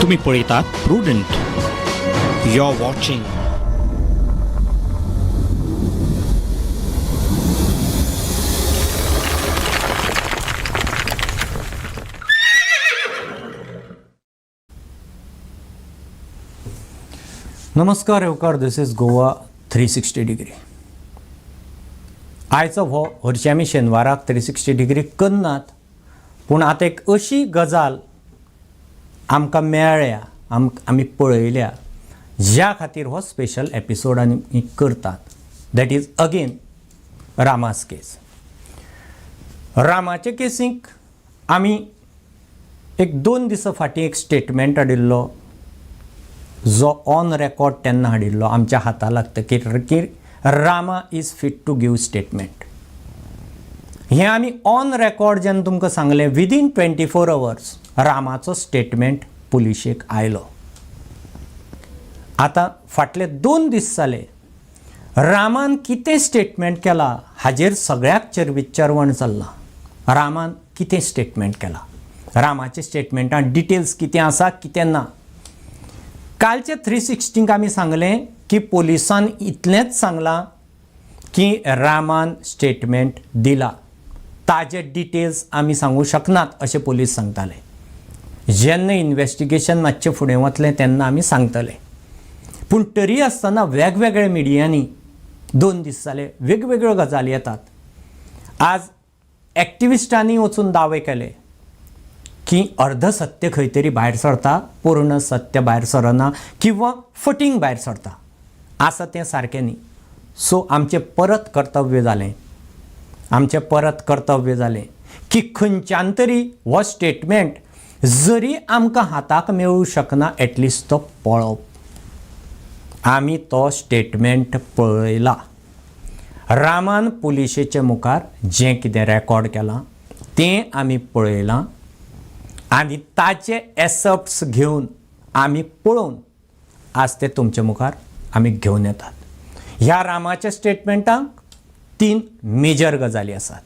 तुम्ही पळयतात prudent. You are watching. नमस्कार येवकार, दिस इज गोवा 360 डिग्री. आयचो हो हरशी आमी शेनवाराक 360 डिग्री करनात, पूण आतां एक अशी गजाल आमकां मेळ्ळ्या, आमी पळयल्या, ज्या खातीर हो स्पेशल एपिसोड आमी करतात. That is again Rama's case. रामाचे केसीक आमी एक 2 दिसां फाटीं एक स्टेटमेंट हाडिल्लो, जो ऑन रेकॉर्ड तेन्ना हाडिल्लो आमच्या हाता लागतकीर की Rama is fit to give statement. हें आमी ऑन रेकॉर्ड जेन्ना तुमकां सांगलें, विदीन 24 hours रामाचो स्टेटमेंट पुलिशेक आयलो. आतां फाटले 2 दीस जाले रामान कितें स्टेटमेंट केलां हाजेर सगळ्याक चर्विच्चरवण चल्लां. रामान कितें स्टेटमेंट केलां, रामाच्या स्टेटमेंटान डिटेल्स कितें आसा कितें ना. कालचे 360 आमी सांगलें की पोलिसान इतलेंच सांगलां की रामान स्टेटमेंट दिला, ताजे डिटेल्स आमी सांगूं शकनात अशें पोलीस सांगताले. जेन्ना इन्वेस्टिगेशन मातशें फुडें वतलें तेन्ना आमी सांगतले. पूण तरी आसतना वेगवेगळ्या मिडियांनी 2 दीस जाले वेगवेगळ्यो गजाली येतात. आज एक्टिविस्टांनी वचून दावे केले की अर्ध सत्य खंय तरी भायर सरता, पूर्ण सत्य भायर सरना किंवा फटींग भायर सरता. आसा तें सारकें न्ही. सो आमचें परत कर्तव्य जालें की खंयच्यान तरी हो स्टेटमेंट जरी आमकां हाताक मेळूं शकना, एटलिस्ट तो पळोवप. आमी तो स्टेटमेंट पळयला. रामान पुलिशेच्या मुखार जें कितें रेकॉर्ड केलां तें आमी पळयलां आनी ताचे एसप्ट्स घेवन आमी पळोवन आज ते तुमच्या मुखार आमी घेवन येतात. ह्या रामाच्या स्टेटमेंटाक 3 मेजर गजाली आसात.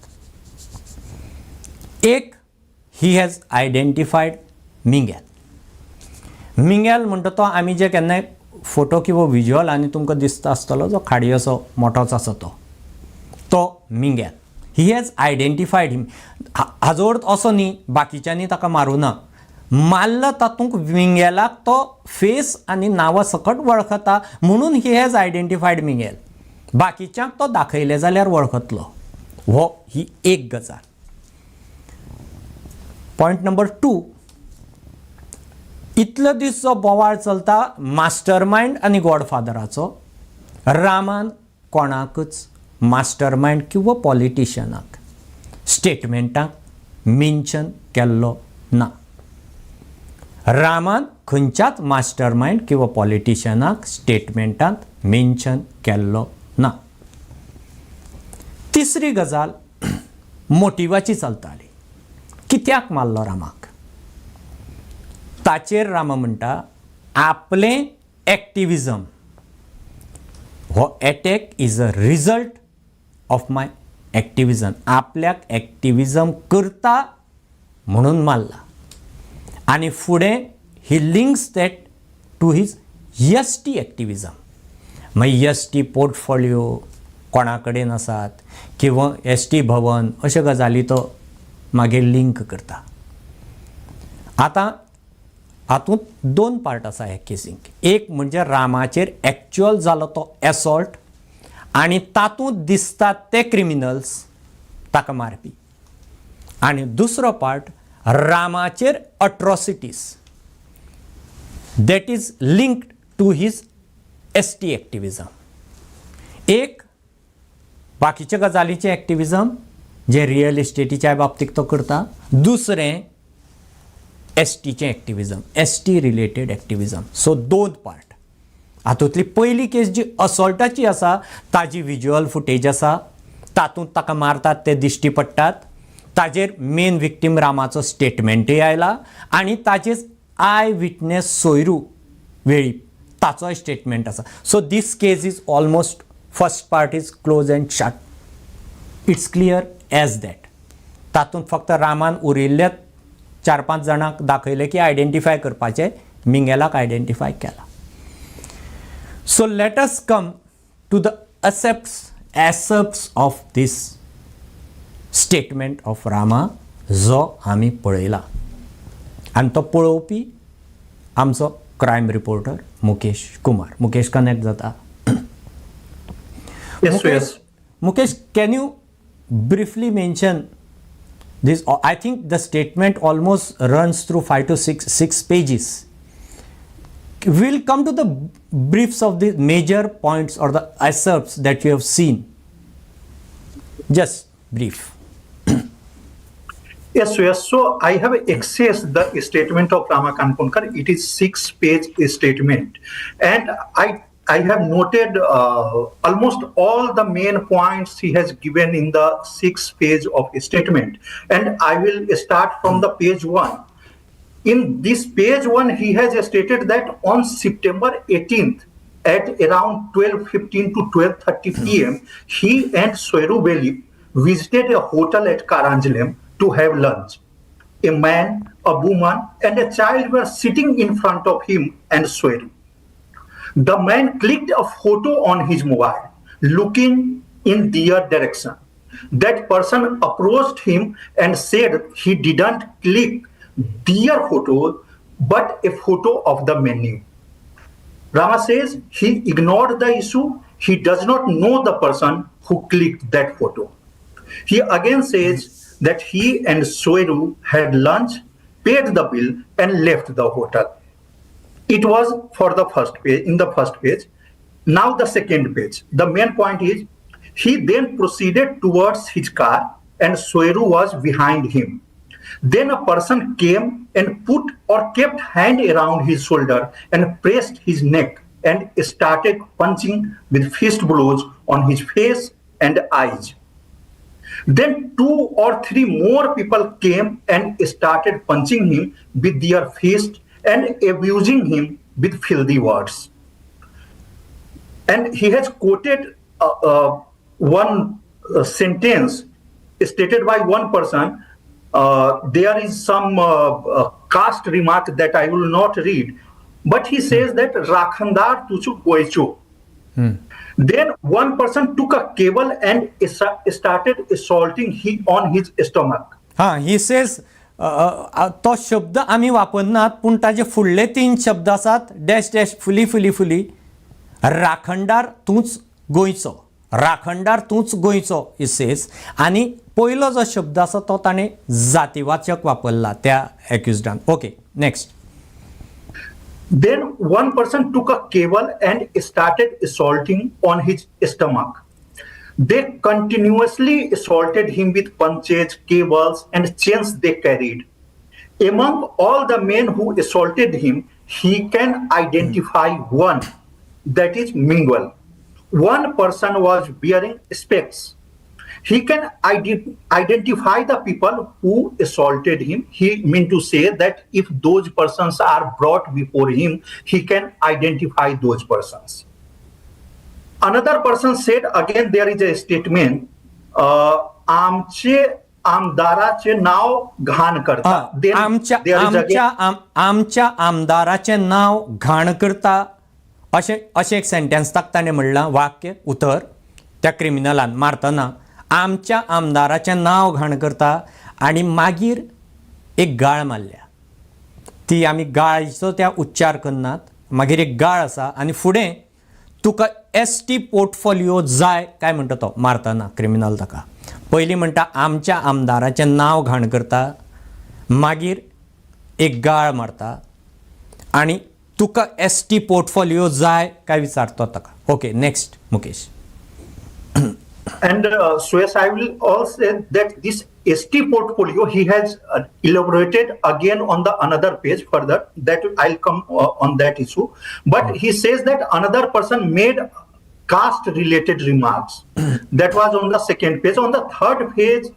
एक, ही हॅज आयडेंटिफायड मिंगेल. मिंगेल म्हणटा तो आमी जे केन्नाय फोटो किंवा विज्युअल आनी तुमकां दिसता आसतलो जो खाडयोसो मोठोच आसा तो मिंगेल. He has आयडेंटिफायड him. हाजो अर्थ असो न्ही बाकीच्यांनी ताका मारूना. मारला तातूंत मिंगेलाक तो फेस आनी नांवा सकट वळखता म्हणून ही हॅज आयडेंटिफायड मिंगेल. बाकीच्यांक तो दाखयले जाल्यार वळखतलो. ही एक गजाल. पॉयंट नंबर 2, इतलो दीस जो बोवाळ चलता मास्टरमाइंड आनी गॉडफादराचो, रामान कोणाकच मास्टरमाइंड किंवा पॉलिटिशियनाक स्टेटमेंटाक मेन्शन केल्लो ना. रामान खंयच्याच मास्टरमाइंड किंवा पॉलिटिशियनाक स्टेटमेंटांत मेन्शन केल्लो ना. तिसरी गजाल मोटिवाची चलताली. कित्याक मारलो रामाक? ताचेर रामा म्हणटा आपलें एक्टिविजम, हो attack is a result of my activism. आपल्याक एक्टिविजम करता म्हणून मारला. आनी फुडें he links that to his ST activism. मागीर एसटी पोर्टफोलियो कोणा कडेन आसात किंवा एसटी भवन, अश्यो गजाली तो मागीर लिंक करता. आतां हातूंत 2 पार्ट आसा ह्या केसीक. एक म्हणजे रामाचेर एक्चुअल जालो तो एसॉल्ट आनी तातूंत दिसतात ते क्रिमिनल्स ताका मारपी. आनी दुसरो पार्ट रामाचेर atrocities that is linked to his ST activism. एक बाकीच्या गजालीचें एक्टिविजम जे रियल इस्टेटीच्या बाबतींत तो करता. दुसरें एसटीचें एक्टिविजम, एसटी रिलेटेड एक्टिविजम. सो 2 पार्ट. हातूंतली पयली केस जी असॉल्टाची आसा ताजी विज्युअल फुटेज आसा. तातूंत ताका मारतात ते दिश्टी पडटात. ताजेर मेन विक्टीम रामाचो स्टेटमेंटूय आयला आनी ताजेर आय विटनेस सोयरू वेळी ताचोय स्टेटमेंट आसा. So this case is almost first part is close and shut. It's clear as that. तातूंत फक्त रामान उरिल्ले 4-5 जाणांक दाखयले की आयडेंटिफाय करपाचें मिंगेलाक आयडेंटिफाय केला. So let us come to the aspects of this statement of Rama जो आमी पळयला. आनी तो पळोवपी आमचो crime reporter Mukesh Kumar. Mukesh connect जाता. Mukesh, can you briefly mention this? I think the statement almost runs through 5 to 6 pages. We'll come to the briefs of the major points or the excerpts that you have seen. Just brief. Yes. So I have accessed the statement of Rama Kankonkar. It is 6-page statement, and I have noted almost all the main points he has given in the 6-page of statement, and I will start from the page 1. In this page 1, he has stated that on September 18th at around 12:15 to 12:30 p.m. he and Soeru Beli visited a hotel at Karanjalem to have lunch. A man, a woman, and a child were sitting in front of him and Soeru. The man clicked a photo on his mobile, looking in their direction. That person approached him and said he didn't click their photo, but a photo of the menu. Rama says he ignored the issue. He does not know the person who clicked that photo. He again says that he and Soeru had lunch, paid the bill, and left the hotel. It was for the first page, in the first page. Now the second page. The main point is, he then proceeded towards his car and Soeru was behind him. Then a person came and put or kept hand around his shoulder and pressed his neck and started punching with fist blows on his face and eyes. Then 2 or 3 more people came and started punching him with their fist and abusing him with filthy words. And he has quoted one sentence stated by one person. There is some caste remark that I will not read, but he says that Rakhandar tuchu goicho. Then one person took a cable and started assaulting him on his stomach. He says तो शब्द आम्ही वापरनात, पूण ताजे फुडले 3 शब्द आसात. Dash dash fully राखणदार तूंच गोंयचो, राखणदार तूंच गोंयचो इसेस. आनी पयलो जो शब्द आसा तो ताणें जातीवाचक वापरला त्या एक्युज्डान. Okay, next. Then one person took a cable and started assaulting on his stomach. They continuously assaulted him with punches, cables, and chains they carried. Among all the men who assaulted him, he can identify one, that is Mingle. One person was wearing specs. He can identify the people who assaulted him. He meant to say that if those persons are brought before him, he can identify those persons. Another person said, again there is a statement, आमचे आमदाराचे नाव घाण करता. आमच्या आमदाराचे नाव घाण करता अशें एक sentence ताणें म्हणलां. वाक्य उतर त्या क्रिमिनलान मारतना आमच्या आमदाराचें नाव घाण करता. आनी मागीर एक गाळ मारल्या. ती आमी गाळीचो त्या उच्चार करनात. मागीर एक गाळ आसा आनी फुडें तुका ST पोर्टफोलिओ जाय काय म्हणटा तो मारतना क्रिमिनल ताका. पयलीं म्हणटा आमच्या आमदाराचें नांव घाण करता, मागीर एक गाळ मारता आनी तुका ST पोर्टफोलिओ जाय काय विचारतो ताका. Okay, next Mukesh. And Suyash, I will also say that this ST portfolio he has elaborated again on the another page further. That I'll come on that issue. But he says that another person made caste-related remarks. That was on the second page. On the third page,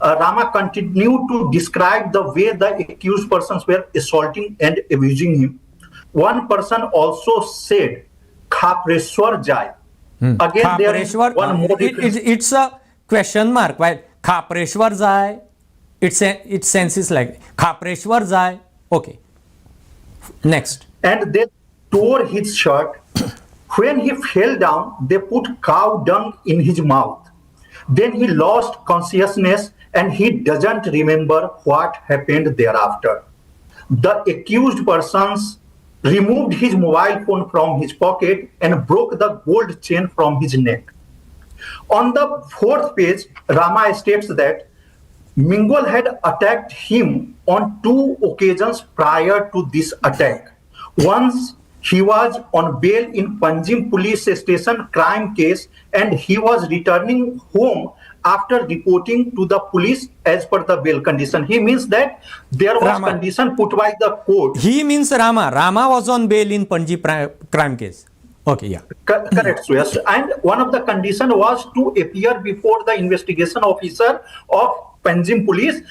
Rama continued to describe the way the accused persons were assaulting and abusing him. One person also said, "Khapreshwar Jai." Again, there is one more difference. It's a question mark. Why Khapreshwar Jai? Its sense is like Khapreshwar Jai. Okay. Next. And they tore his shirt. When he fell down, they put cow dung in his mouth. Then he lost consciousness and he doesn't remember what happened thereafter. The accused persons removed his mobile phone from his pocket and broke the gold chain from his neck. On the fourth page, Rama states that Mingle had attacked him on 2 occasions prior to this attack. Once he was on bail in Panjim police station crime case and he was returning home after reporting to the police as per the bail condition. He means that there was Rama. condition put by the court. He means Rama. Rama was on bail in Panji crime case. Okay, yeah. Correct, yes. And one of the condition was to appear before the investigation officer of Panjim police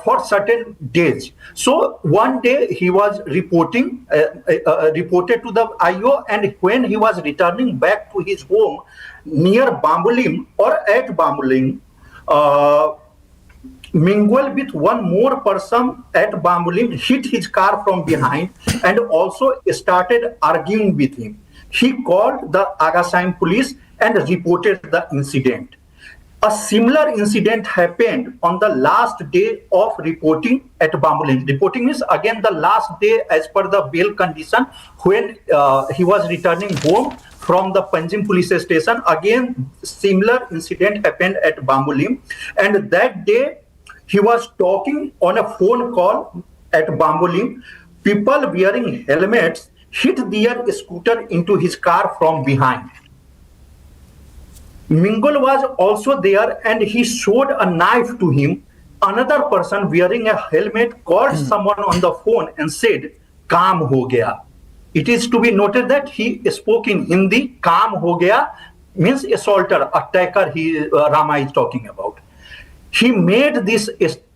for certain days. So one day he was reported to the IO, and when he was returning back to his home near Bambulim or at Bambulim, mingled with one more person at Bambulim, hit his car from behind and also started arguing with him. He called the Agasaim police and reported the incident. A similar incident happened on the last day of reporting at Bambulim. Reporting is again the last day as per the bail condition when he was returning home from the Panjim police station. Again, similar incident happened at Bambulim. And that day, he was talking on a phone call at Bambulim. People wearing helmets hit their scooter into his car from behind. Mingle was also there and he showed a knife to him. Another person wearing a helmet called someone on the phone and said, "Kaam ho gaya." It is to be noted that he spoke in Hindi. "Kaam ho gaya" means assaulter, attacker Rama is talking about. He made this,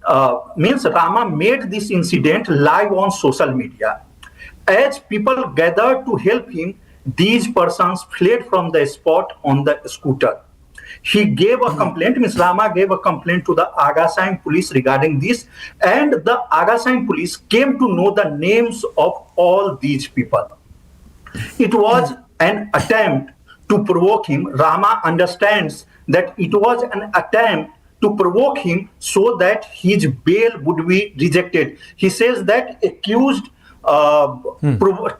Rama made this incident live on social media. As people gathered to help him, these persons fled from the spot on the scooter. He gave a complaint, Rama gave a complaint to the Agasaim police regarding this, and the Agasaim police came to know the names of all these people. It was an attempt to provoke him. Rama understands that it was an attempt to provoke him so that his bail would be rejected. He says that accused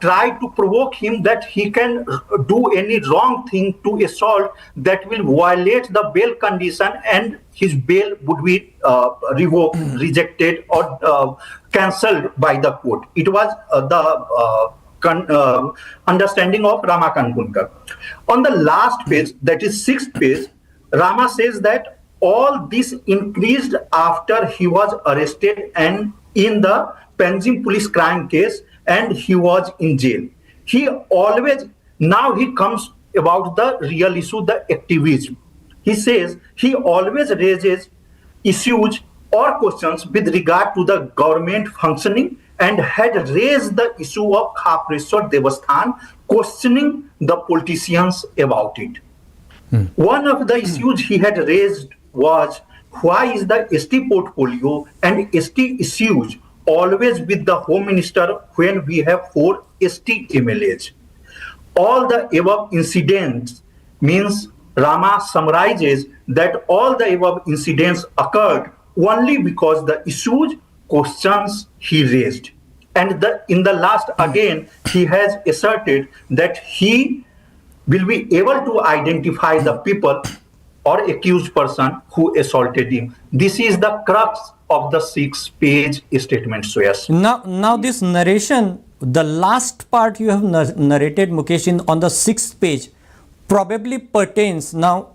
try to provoke him that he can do any wrong thing to assault that will violate the bail condition and his bail would be revoked, rejected or cancelled by the court. It was the understanding of Rama Kankonkar. On the last page, that is 6th page, Rama says that all this increased after he was arrested and in the Panjim police crime case and he was in jail. Now he comes about the real issue, the activism. He says he always raises issues or questions with regard to the government functioning and had raised the issue of Khapreshwar Devasthan, questioning the politicians about it. One of the issues he had raised was why is the ST portfolio and ST issues always with the Home Minister when we have 4 ST MLAs. All the above incidents means Rama summarizes that all the above incidents occurred only because the issues, questions he raised. And in the last again, he has asserted that he will be able to identify the people or accused person who assaulted him. This is the crux of the 6-page statement, Suyas. Now this narration, the last part you have narrated, Mukesh, on the 6th page, probably pertains. Now,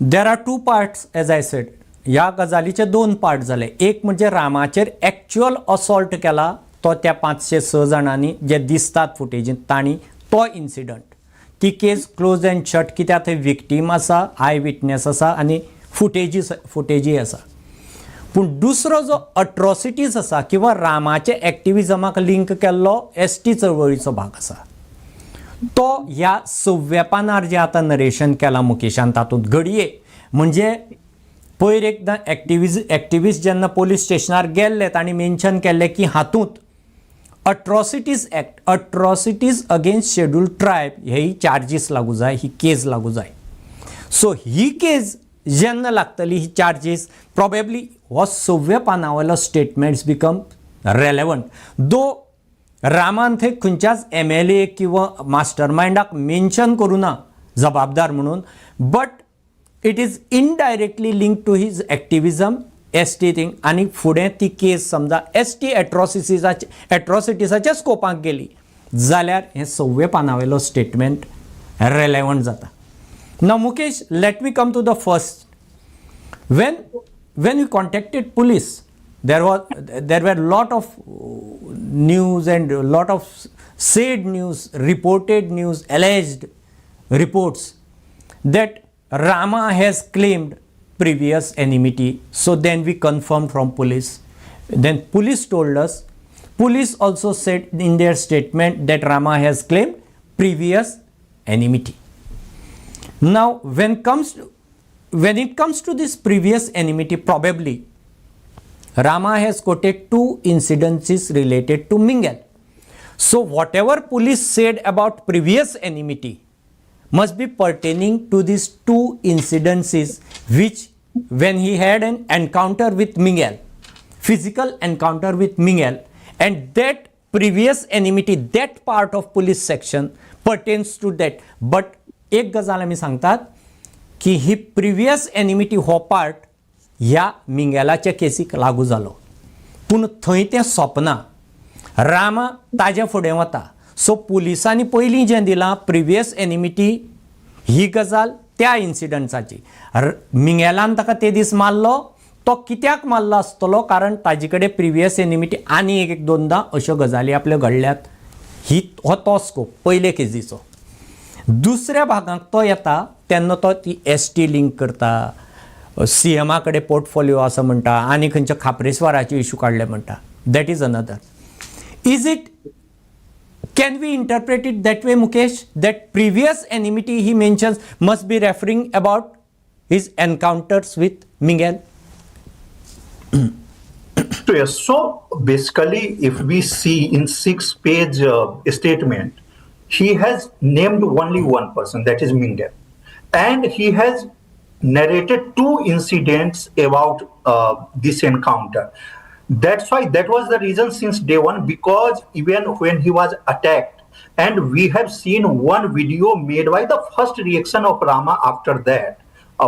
there are 2 parts, as I said. या गजालीचे 2 part झाले. एक म्हणजे रामाचेर actual assault केला तो त्या 506 जाणांनी जे दिसतात फुटेजींत तांणी तो इन्सिडंट. ती केस क्लोज एंड शट कित्याक थंय विक्टीम आसा, आय विटनेस आसा आनी फुटेजी आसा. पूण दुसरो जो अट्रॉसिटीज आसा किंवा रामाचे एक्टिविजमाक लिंक केल्लो ST चळवळीचो भाग आसा तो ह्या 6व्या पानार जे आतां नरेशन केलां मुकेशान तातूंत घडये म्हणजे पयर एकदां एक्टिविस्ट जेन्ना पोलीस स्टेशनार गेल्ले तांणी मेन्शन केल्लें की हातूंत atrocities act, atrocities against scheduled tribe ही चार्जीस लागू जाय, ही केस लागू जाय. सो ही केस जेन्ना लागतली, ही चार्जीस प्रॉबेबली हो 6व्या पानावयलो स्टेटमेंट्स बिकम रेलेवंट. दो रामान थंय खंयच्याच MLA किंवा मास्टर माइंडाक मेन्शन करूं ना जबाबदार म्हणून, but it is indirectly link to his activism ST thing. आनी फुडें ती केस समजा ST एट्रॉसिटीजाच्या स्कोपाक गेली जाल्यार हें 6व्या पानावयलो स्टेटमेंट रेलेवंट जाता. नाव Mukesh, let me come to the first. when we contacted police, there were lot of news and lot of said news, reported news, alleged reports that RAMA has claimed previous enmity. So then we confirmed from police. Then police told us, police also said in their statement that RAMA has claimed previous enmity. Now when it comes to this previous enmity, probably RAMA has quoted 2 incidences related to Mingle. So whatever police said about previous enmity must be pertaining to these 2 incidences, which when he had an encounter with Mingle, physical encounter with Mingle, and that previous enmity, that part of police section pertains to that. But एक गजाल आमी सांगतात की ही previous एनिमिटी हो part ह्या मिंगेलाच्या केसीक लागू जालो, पूण थंय तें सोंपना. रामा ताजे फुडें वता. सो पुलिसांनी पयलीं जें दिलां प्रिवियस एनिमिटी, ही गजाल त्या इन्सिडंट्साची. मिंगेलान ताका ते दीस मारलो, तो कित्याक मारलो आसतलो, कारण ताजे कडेन प्रिवियस एनिमिटी आनी एक दोनदां अश्यो गजाली आपल्यो घडल्यात. ही हो तो स्कोप पयले केसीचो. दुसऱ्या भागांक तो येता तेन्ना तो ती ST लिंक करता, CMA कडेन पोर्टफोलिओ आसा म्हणटा, आनी खंयच्या खापरेस्वाराचे इशू काडले म्हणटा. That is another. Is it, can we interpret it that way, Mukesh, that previous enmity he mentions must be referring about his encounters with Mingle? Yes. So basically, if we see in 6-page statement, he has named only one person, that is Mingle, and he has narrated 2 incidents about this encounter. That's why that was the reason since day one, because even when he was attacked, and we have seen one video made by the first reaction of RAMA after that,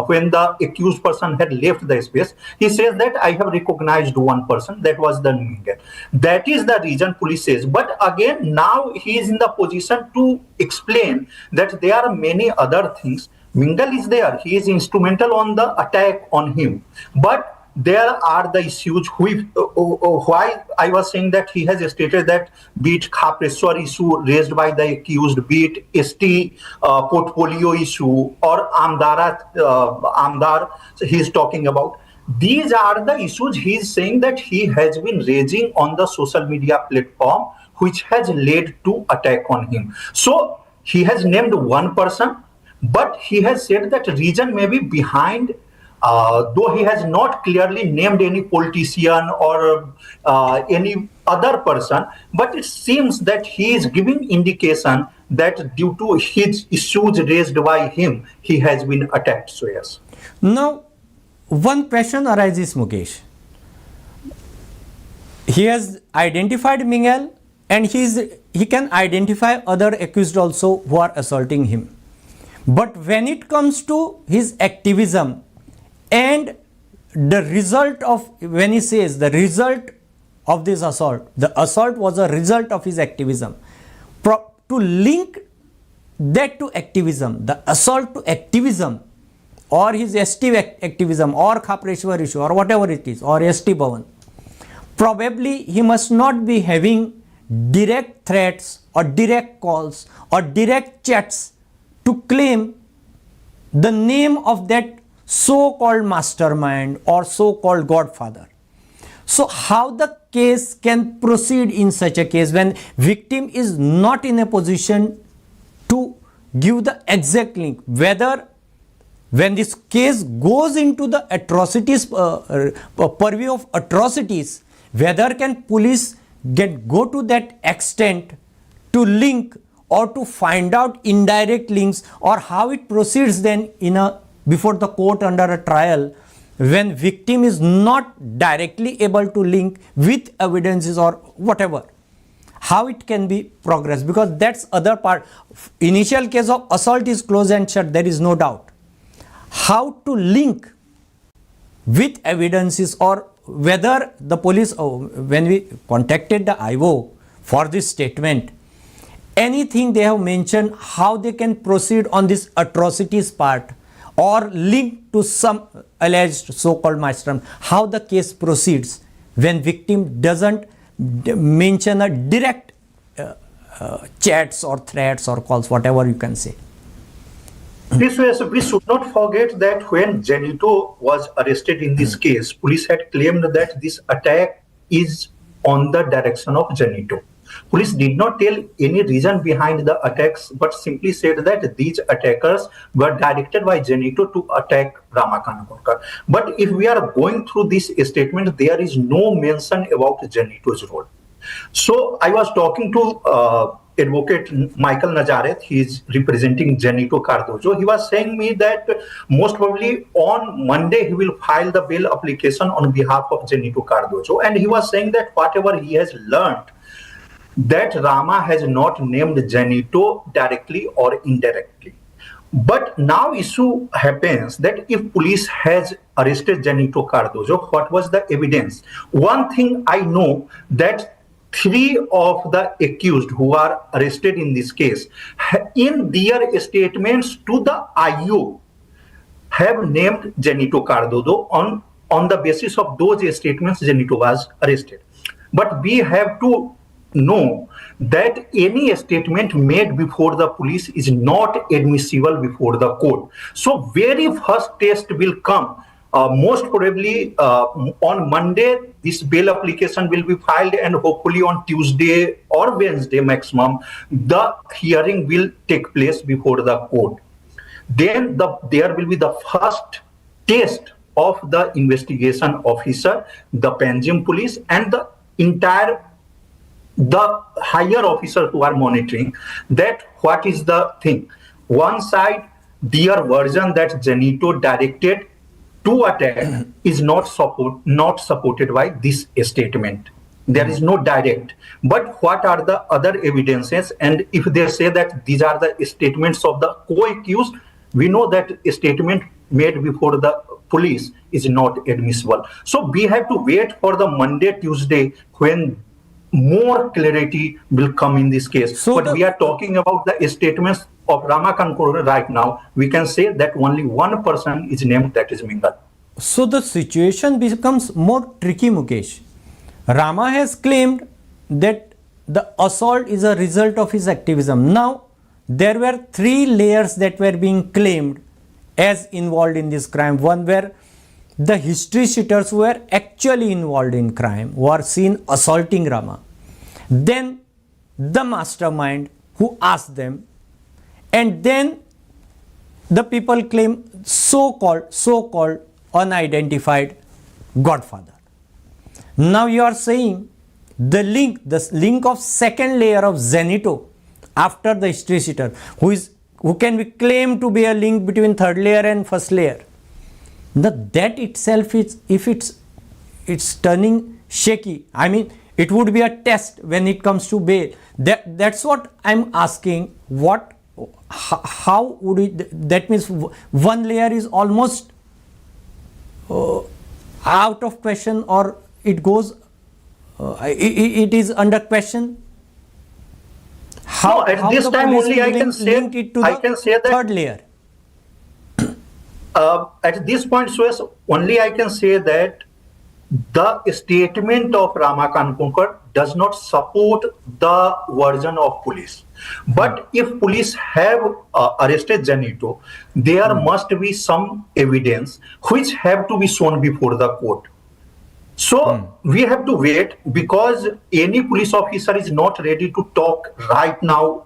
when the accused person had left the space, he says that I have recognized one person, that was the Mingle. That is the reason police says. But again, now he is in the position to explain that there are many other things. Mingle is there, he is instrumental on the attack on him, but there are the issues why I was saying that he has stated that beat Khapreswar issue raised by the accused, beat ST portfolio issue, or Amdar he is talking about. These are the issues he is saying that he has been raising on the social media platform, which has led to attack on him. So he has named one person, but he has said that reason may be behind, though he has not clearly named any politician or any other person, but it seems that he is giving indication that due to his issues raised by him, he has been attacked. So yes. Now, one question arises, Mukesh. He has identified Mingle, and he can identify other accused also who are assaulting him. But when it comes to his activism, and the result of, when he says the result of this assault, the assault was a result of his activism, to link that to activism, the assault to activism, or his ST activism, or Khapreshwar issue, or whatever it is, or ST Bhavan, probably he must not be having direct threats or direct calls or direct chats to claim the name of that so-called mastermind or so-called godfather. So how the case can proceed in such a case when victim is not in a position to give the exact link, whether when this case goes into the atrocities, purview of atrocities, whether can police go to that extent to link or to find out indirect links, or how it proceeds then before the court under a trial, when victim is not directly able to link with evidences or whatever, how it can be progressed, because that's other part. Initial case of assault is close and shut, there is no doubt. How to link with evidences, or whether the police, when we contacted the IO for this statement, anything they have mentioned, how they can proceed on this atrocities part, or link to some alleged so-called mastermind, how the case proceeds when victim doesn't mention a direct chats or threats or calls, whatever you can say. This way, we should not forget that when Janito was arrested in this case, police had claimed that this attack is on the direction of Janito. Police did not tell any reason behind the attacks, but simply said that these attackers were directed by Janito to attack Rama KANKONKAR. But if we are going through this statement, there is no mention about Janito's role. So I was talking to Advocate Michael Nazareth. He is representing Janito Cardozo. He was saying me that most probably on Monday he will file the bail application on behalf of Janito Cardozo, and he was saying that whatever he has learned, that Rama has not named Janito directly or indirectly. But now issue happens that if police has arrested Janito Cardozo, what was the evidence? One thing I know, that 3 of the accused who are arrested in this case, in their statements to the IO, have named Janito Cardozo. On the basis of those statements, Janito was arrested. But we have to know that any statement made before the police is not admissible before the court. So very first test will come. Most probably on Monday, this bail application will be filed, and hopefully on Tuesday or Wednesday maximum, the hearing will take place before the court. Then there will be the first test of the investigation officer, the Panjim police, and the higher officers who are monitoring, that what is the thing. One side, their version that Janito directed to attack is not supported by this statement. There is no direct. But what are the other evidences? And if they say that these are the statements of the co-accused, we know that a statement made before the police is not admissible. So we have to wait for the Monday, Tuesday, when more clarity will come in this case. But we are talking about the statements of Rama KANKONKAR right now. We can say that only one person is named, that is Mingal. So the situation becomes more tricky, Mukesh. Rama has claimed that the assault is a result of his activism. Now, there were 3 layers that were being claimed as involved in this crime. One were the history sheeters who were actually involved in crime, who are seen assaulting Rama. Then the mastermind who asked them, and then the people claim so-called unidentified godfather. Now you are saying the link of second layer of Janito after the history sheeter, who can be claimed to be a link between third layer and first layer. That itself is, if it's turning shaky, I mean, it would be a test when it comes to bail. That's what I'm asking. How would it? That means one layer is almost out of question, or it goes. It is under question. At this time only I can say that third layer. At this point, Suez, only I can say that the statement of Rama KANKONKAR does not support the version of police. But if police have arrested Janito, there must be some evidence which have to be shown before the court. So we have to wait, because any police officer is not ready to talk right now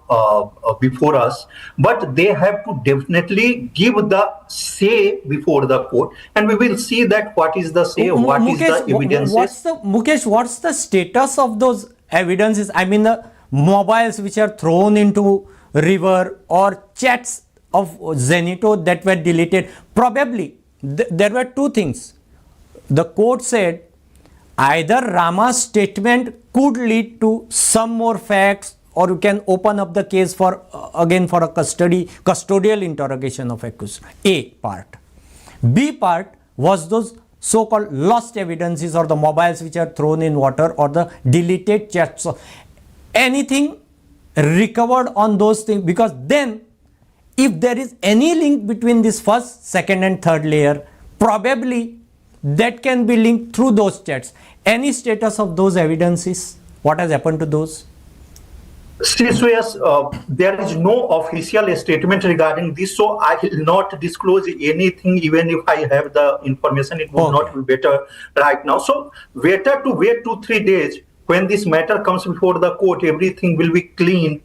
before us, but they have to definitely give the say before the court, and we will see that what is the say, what is the evidence. What's the status of those evidences, I mean the mobiles which are thrown into river or chats of Zenito that were deleted, probably there were two things. The court said either Rama's statement could lead to some more facts, or you can open up the case for again for a custodial interrogation of accused. A part. B part was those so-called lost evidences or the mobiles which are thrown in water or the deleted chats. So anything recovered on those things, because then if there is any link between this first, second and third layer, probably that can be linked through those chats. Any status of those evidences? What has happened to those? So yes, there is no official statement regarding this, so I will not disclose anything even if I have the information. It would not be better right now. So better to wait 2-3 days. When this matter comes before the court, everything will be clear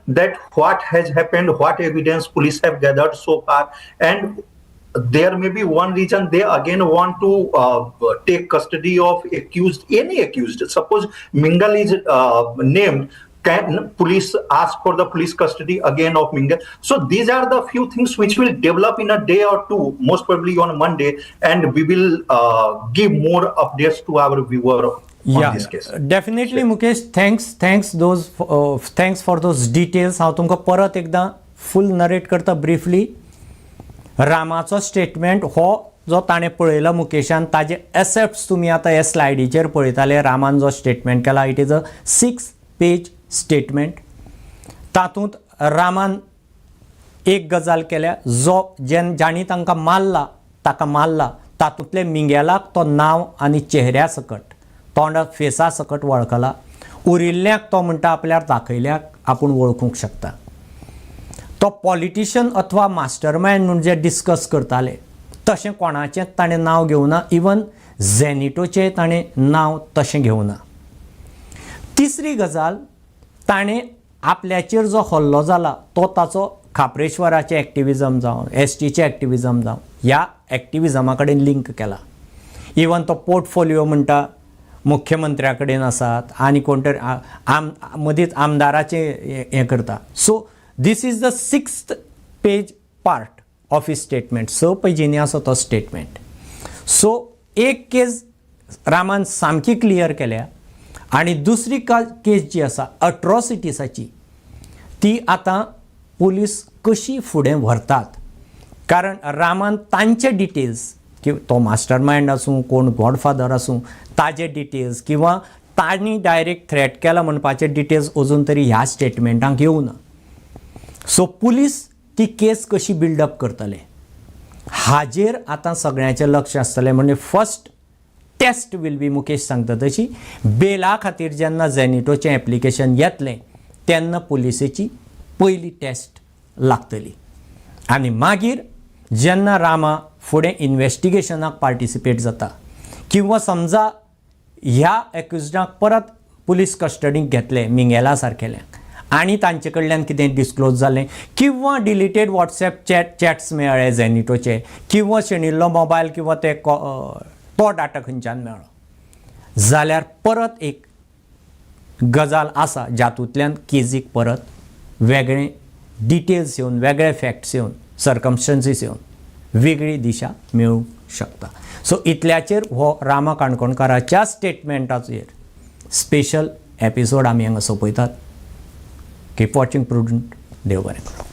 that what has happened, what evidence police have gathered so far, and there may be one reason they again want to take custody of accused, any accused. Suppose Mingal is named, can police ask for the police custody again of Mingal? So these are the few things which will develop in a day or two, most probably on Monday, and we will give more updates to our viewer on this case. Definitely, Mukesh. Thanks for those details. हांव तुमकां परत एकदा full narrate करता briefly. रामाचो statement हो जो ताणें पळयलो मुकेशान, ताजे एसेप्ट्स तुमी आतां ह्या स्लायडीचेर पळयताले. रामान जो स्टेटमेंट केला, it is a 6-page statement. तातूंत रामान एक गजाल केल्या, जो जाणी तांकां मारला, ताका मारला, तातूंतले मिंगेलाक तो नांव आनी चेहऱ्या सकट, तोंडा फेसा सकट वळखला. उरिल्ल्याक तो म्हणटा आपल्याक दाखयल्याक आपूण वळखूंक शकता. तो पॉलिटिशियन अथवा मास्टरमाइंड म्हणून जे डिस्कस करताले तशें कोणाचेंच ताणें नांव घेवना. इवन झेनिटोचें ताणें नांव तशें घेवना. तिसरी गजाल, ताणें आपल्याचेर जो हल्लो जाला तो ताचो खापरेश्वराचें एक्टिविजम जावं, एसटीचें एक्टिविजम जावं, ह्या एक्टिविजमा कडेन लिंक केला. इवन तो पोर्टफोलिओ म्हणटा मुख्यमंत्र्या कडेन आसात आनी कोण तरी मदींच आमदाराचें हें करता. सो this is the 6th page part of his statement. 6 पेजींनी आसा तो स्टेटमेंट. सो एक केस रामान सामकी क्लियर केल्या, आनी दुसरी केस जी आसा अट्रॉसिटीसाची, ती आतां पुलीस कशी फुडें व्हरतात. कारण रामान तांचे डिटेल्स, की तो मास्टर माइंड आसूं, कोण गॉडफादर आसूं, ताजे डिटेल्स किंवा तांणी डायरेक्ट थ्रेट केला म्हणपाचे डिटेल्स अजून तरी ह्या स्टेटमेंटाक येवना. सो पुलीस ती केस कशी बिल्डअप करतले हाजेर आतां सगळ्यांचें लक्ष आसतलें. म्हणजे first test will be, Mukesh सांगता तशी, बेला खातीर जेन्ना झेनिटोचें एप्लिकेशन येतलें तेन्ना पुलिसेची पयली टेस्ट लागतली. आनी मागीर जेन्ना रामा फुडें इन्वेस्टिगेशनाक पार्टिसिपेट जाता, किंवा समजा ह्या एक्युज्डाक परत पुलीस कस्टडीक घेतले मिंगेला सारकेल्यांक, आनी तांचे कडल्यान कितें डिस्क्लोज जालें, किंवा डिलिटेड वॉट्सॅप चॅट्स मेळ्ळे झेनिटोचे, किंवा शेणिल्लो मोबायल किंवा तो डाटा खंयच्यान मेळ्ळो, जाल्यार परत एक गजाल आसा जातूंतल्यान केजीक परत वेगळे डिटेल्स येवन, वेगळे फॅक्ट्स येवन, सर्कमस्टन्सीस येवन वेगळी दिशा मेळूंक शकता. सो इतल्याचेर हो रामा काणकोणकाराच्या स्टेटमेंटाचेर स्पेशल एपिसोड आमी हांगा सोंपयतात. Keep watching Prudent. देव बरें करूं.